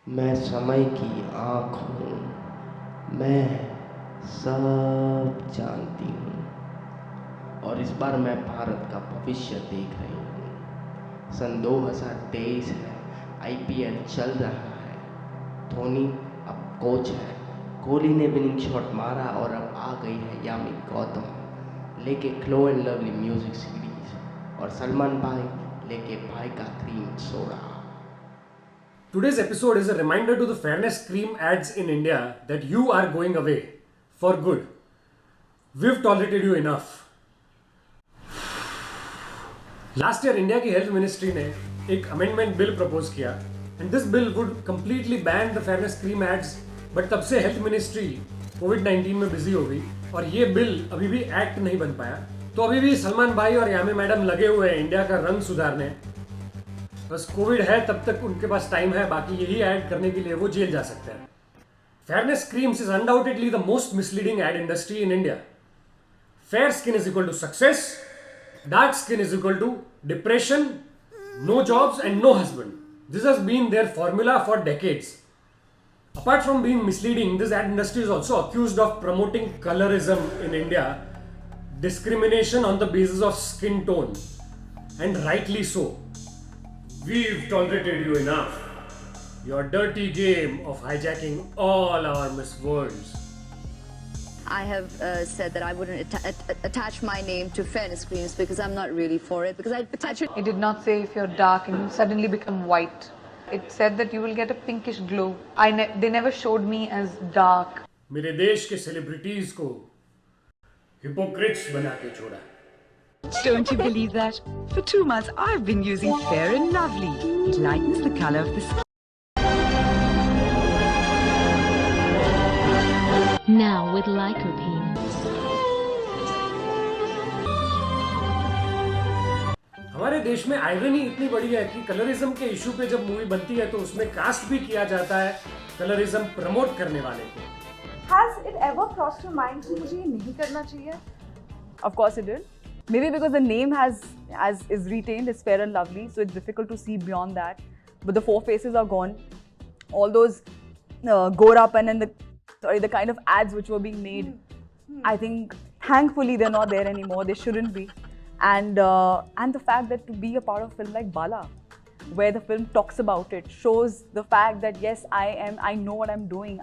मैं समय की आँख हूँ, मैं सब जानती हूँ और इस बार मैं भारत का भविष्य देख रही हूँ। सन 2023 है, आईपीएल चल रहा है, धोनी अब कोच है, कोहली ने विनिंग शॉट मारा और अब आ गई है यामी गौतम लेके glow and lovely music series और सलमान भाई लेके भाई का cream soda. Today's episode is a reminder to the fairness cream ads in India that you are going away for good. We've tolerated you enough. Last year India की health ministry ने एक amendment bill propose किया and this bill would completely ban the fairness cream ads, but तब से health ministry कोविड-19 में busy हो गई और ये बिल अभी भी एक्ट नहीं बन पाया। तो अभी भी सलमान भाई और यामी मैडम लगे हुए हैं इंडिया का रंग सुधारने। बस कोविड है तब तक उनके पास टाइम है, बाकी यही ऐड करने के लिए वो जेल जा सकते हैं। Fairness creams is undoubtedly the most misleading ad industry in India. Fair skin is equal to success, dark skin is equal to depression, no jobs and no husband. This has been their formula for decades. Apart from being misleading, this ad industry is also accused of promoting colorism in India, discrimination on the basis of skin tone, and rightly so. We've tolerated you enough. Your dirty game of hijacking all our Miss Worlds. I have said that I wouldn't attach my name to fairness creams because I'm not really for it. Because I attach it. It did not say if you're dark and you suddenly become white. It said that you will get a pinkish glow. They never showed me as dark. मेरे देश के celebrities को hypocrites बना के छोड़ा। Don't you believe that? For 2 months, I've been using Fair and Lovely. It lightens the color of the skin. Now with lycopene. हमारे देश में आयरनी इतनी बड़ी है कि कलरिज्म के इशू पे जब मूवी बनती है तो उसमें कास्ट भी किया जाता है कलरिज्म प्रमोट करने वाले को। Has it ever crossed your mind कि मुझे ये नहीं करना चाहिए? Of course it did. Maybe because the name is retained as Fair and Lovely, so it's difficult to see beyond that. But the four faces are gone. All those Gorapan and the kind of ads which were being made, I think thankfully they're not there anymore. They shouldn't be. And the fact that to be a part of a film like Bala, where the film talks about it, shows the fact that yes, I know what I'm doing.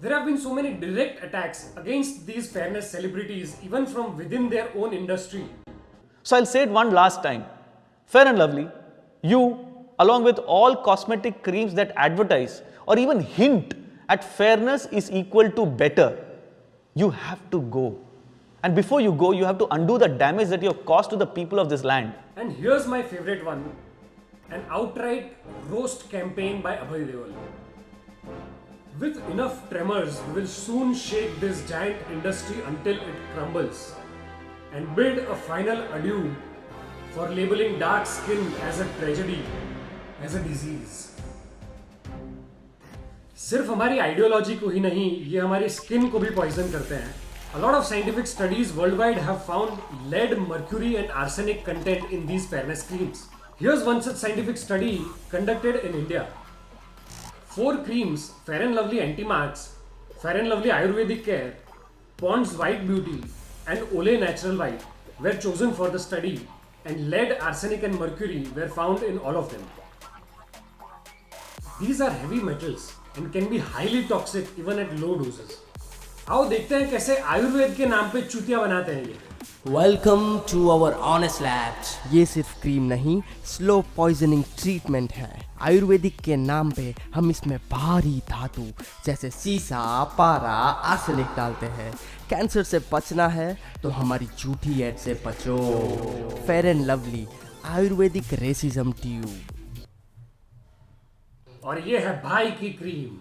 There have been so many direct attacks against these fairness celebrities, even from within their own industry. So I'll say it one last time. Fair and Lovely, you, along with all cosmetic creams that advertise or even hint at fairness is equal to better, you have to go. And before you go, you have to undo the damage that you have caused to the people of this land. And here's my favorite one, an outright roast campaign by Abhay Deol. With enough tremors, we will soon shake this giant industry until it crumbles and bid a final adieu for labeling dark skin as a tragedy, as a disease. सिर्फ हमारी ideology को ही नहीं, ये हमारी skin को भी poison करते हैं। A lot of scientific studies worldwide have found lead, mercury and arsenic content in these fairness creams. Here's one such scientific study conducted in India. 4 creams, Fair and Lovely Anti-Marks, Fair and Lovely Ayurvedic Care, Pond's White Beauty and Olay Natural White were chosen for the study, and lead, arsenic and mercury were found in all of them. These are heavy metals and can be highly toxic even at low doses. आओ देखते हैं कैसे आयुर्वेद के नाम पे चूतिया बनाते हैं ये। Welcome to our honest labs. ये सिर्फ क्रीम नहीं, स्लो पॉइजनिंग ट्रीटमेंट है। आयुर्वेदिक के नाम पे हम इसमें भारी धातु जैसे सीसा, पारा, आर्सेनिक डालते हैं। कैंसर से बचना है तो हमारी झूठी एड से बचो। Fair and lovely Ayurvedic racism tube. और ये है भाई की क्रीम,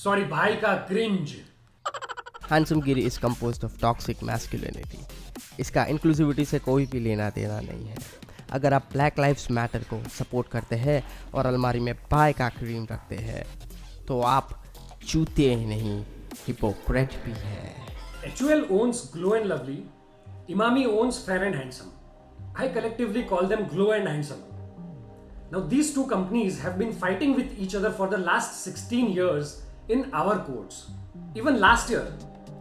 सॉरी भाई का cringe. Handsome Giri is composed of toxic masculinity. इसका इंक्लूसिविटी से कोई भी लेना देना नहीं है। अगर आप ब्लैक लाइव्स मैटर को सपोर्ट करते हैं और अलमारी में भाई का क्रीम रखते हैं तो आप चूते ही नहीं, हिपोक्रेट भी है। HUL owns Glow and Lovely, Imami owns Fair and Handsome. I collectively call them Glow and Handsome. Now these two companies have been fighting with each other for the last 16 years in our courts. Even last year,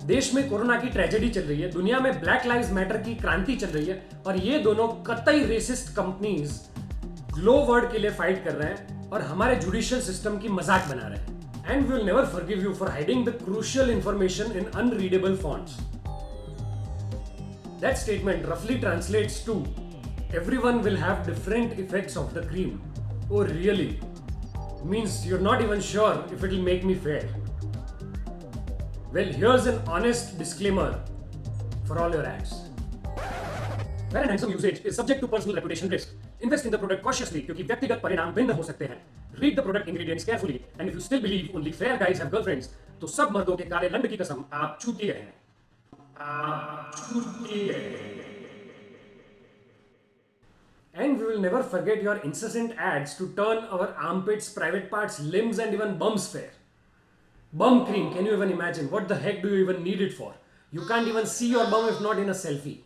देश में corona की tragedy चल रही है, दुनिया में black lives matter की क्रांति चल रही है और ये दोनों कतई रेसिस्ट कंपनीज ग्लो वर्ड के लिए फाइट कर रहे हैं और हमारे जुडिशियल सिस्टम की मजाक बना रहे हैं. And we will never forgive you for hiding the crucial information in unreadable fonts. That statement roughly translates to everyone will have different effects of the cream. Oh really? Means you're not even sure if it will make me fair. Well, here's an honest disclaimer for all your ads. Fair and handsome usage is subject to personal reputation risk. Invest in the product cautiously क्योंकि व्यक्तिगत परिणाम भिन्न हो सकते हैं. Read the product ingredients carefully and if you still believe only fair guys have girlfriends, तो सब मर्दों के काले लंड की कसम आप छूती रहे. And we will never forget your incessant ads to turn our armpits, private parts, limbs and even bums fair. Bum cream, can you even imagine? What the heck do you even need it for? You can't even see your bum if not in a selfie.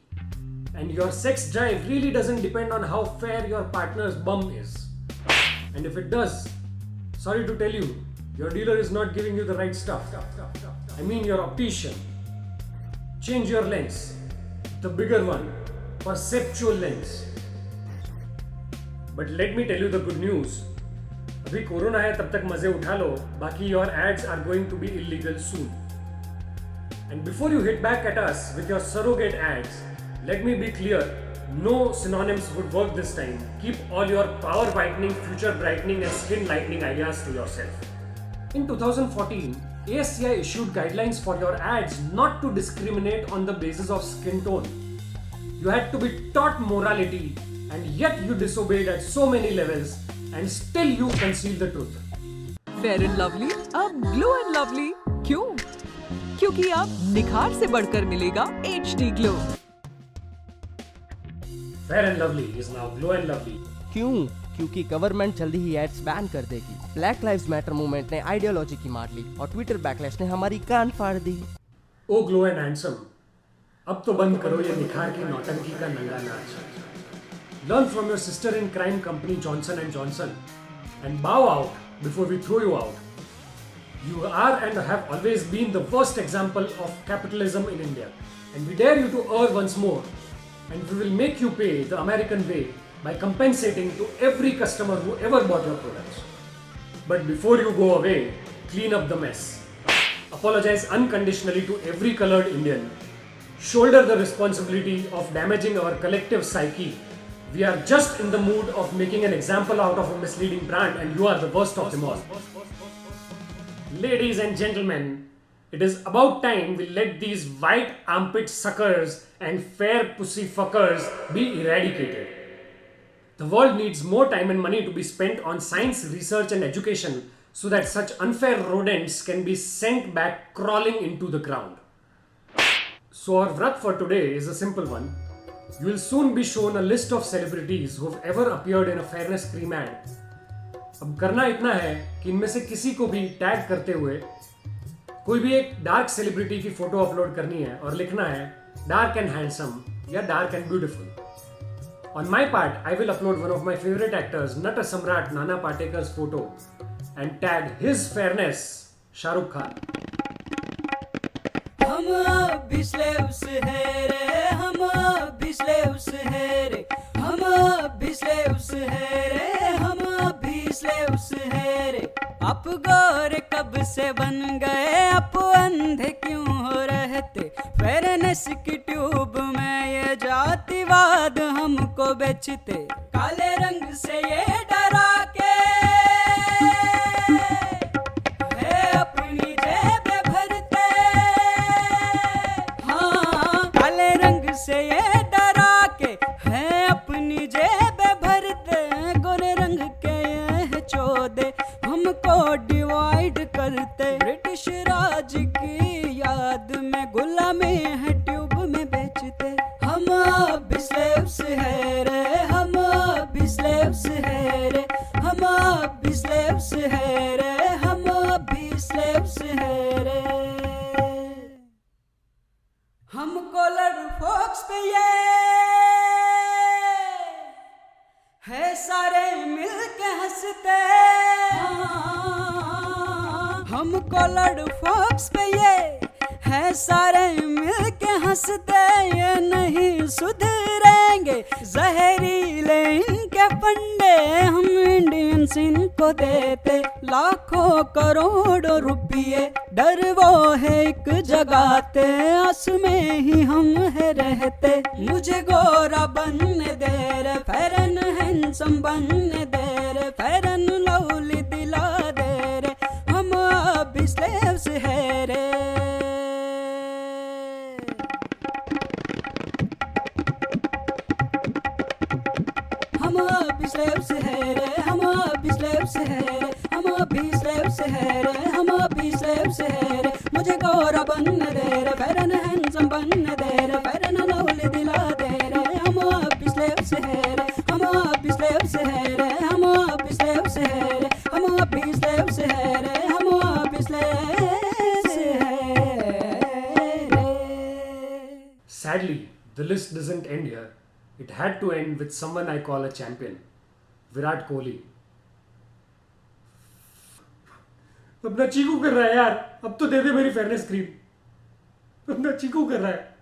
And your sex drive really doesn't depend on how fair your partner's bum is. And if it does, sorry to tell you, your dealer is not giving you the right stuff. I mean your optician. Change your lens. The bigger one. Perceptual lens. But let me tell you the good news. अभी corona है तब तक मजे उठा लो, बाकी your ads are going to be illegal soon. And before you hit back at us with your surrogate ads, let me be clear, no synonyms would work this time. Keep all your power whitening, future brightening and skin lightening ideas to yourself. In 2014, ASCI issued guidelines for your ads not to discriminate on the basis of skin tone. You had to be taught morality and yet you disobeyed at so many levels and still you conceal the truth. Fair and Lovely अब Glow and Lovely क्यों? क्योंकि अब निखार से बढ़कर मिलेगा HD Glow. Fair and Lovely is now Glow and Lovely. क्यों? क्योंकि गवर्नमेंट जल्दी ही एड्स बैन कर देगी. ब्लैक लाइव्स मैटर मूवमेंट ने आइडियोलॉजी की मार ली और ट्विटर बैकलैश ने हमारी कान फाड़ दी. ओ ग्लो एंड हैंडसम, अब तो बंद करो ये निखार की नौटंकी का नंगा नाच. Learn from your sister in crime company Johnson & Johnson and bow out before we throw you out. You are and have always been the worst example of capitalism in India, and we dare you to err once more, and we will make you pay the American way by compensating to every customer who ever bought your products. But before you go away, clean up the mess. Apologize unconditionally to every colored Indian. Shoulder the responsibility of damaging our collective psyche. We are just in the mood of making an example out of a misleading brand and you are the worst of them all. Ladies and gentlemen, it is about time we let these white armpit suckers and fair pussy fuckers be eradicated. The world needs more time and money to be spent on science, research and education so that such unfair rodents can be sent back crawling into the ground. So our vrat for today is a simple one. You will soon be shown a list of celebrities who have ever appeared in a fairness cream ad. अब करना इतना है कि इनमें से किसी को भी टैग करते हुए कोई भी एक डार्क सेलिब्रिटी की फोटो अपलोड करनी है और लिखना है डार्क एंड हैंडसम या dark and beautiful. On my part, I will upload one of my favorite actors, Nata Samrat Nana Patekar's photo and tag his fairness, Shahrukh Khan. हम अब भी slaves हैं रे, हम अब भी slaves हैं रे, हम अब भी slaves हैं रे, हम अब भी slaves हैं रे. आप गोरे कब से बन गए, आप अंधे क्यों हो रहते, फेयरनेस की ट्यूब में ये जातिवाद हमको बेचते, काले रंग से ये डरा के है अपनी जेब भरते. हाँ, काले रंग से ये डरा के है अपनी जेब भरते, गोरे रंग के ये चौदे हमको डिवाइड करते. ब्रिटिश राज की याद में गुलामी है ट्यूब में बेचते. हम अब भी slaves है रे, हम अब भी slaves है रे, हम अब भी slaves है रे, हम अब भी slaves है रे. हम कॉलर फॉक्स पे ये है सारे मिलके हमको लड़फोक्स पे ये है सारे मिल के हंसते, ये नहीं सुधरेंगे जहरीले इनके फंडे, हम इंडियंस इनको देते लाखों करोड़ों रुपये, डर वो है एक जगाते, आस में ही हम है रहते, मुझे गोरा बनने दे रे, फेरन हैंडसम बनने दे रे, फेरन लवली दिला दे रे, हम अभी स्लेव्स है रे। हम अभी स्लेव्स है रे, हम अभी स्लेव्स है रे, हम अभी स्लेव्स है रे, हम अभी स्लेव्स है रे, मुझे गोरा बनने दे रे, फेरन हैंडसम बनने दे रे, फेरन लवली दिला दे रे, हम अभी स्लेव्स है रे, हम अभी स्लेव्स है रे, हम अभी स्लेव्स है रे, हम अभी स्लेव्स है रे, हम अभी स्लेव्स है रे। Sadly, the list doesn't end here. It had to end with someone I call a champion, Virat Kohli. अपना चीकू कर रहा है यार, अब तो दे दे मेरी फेयरनेस क्रीम, अपना चीकू कर रहा है।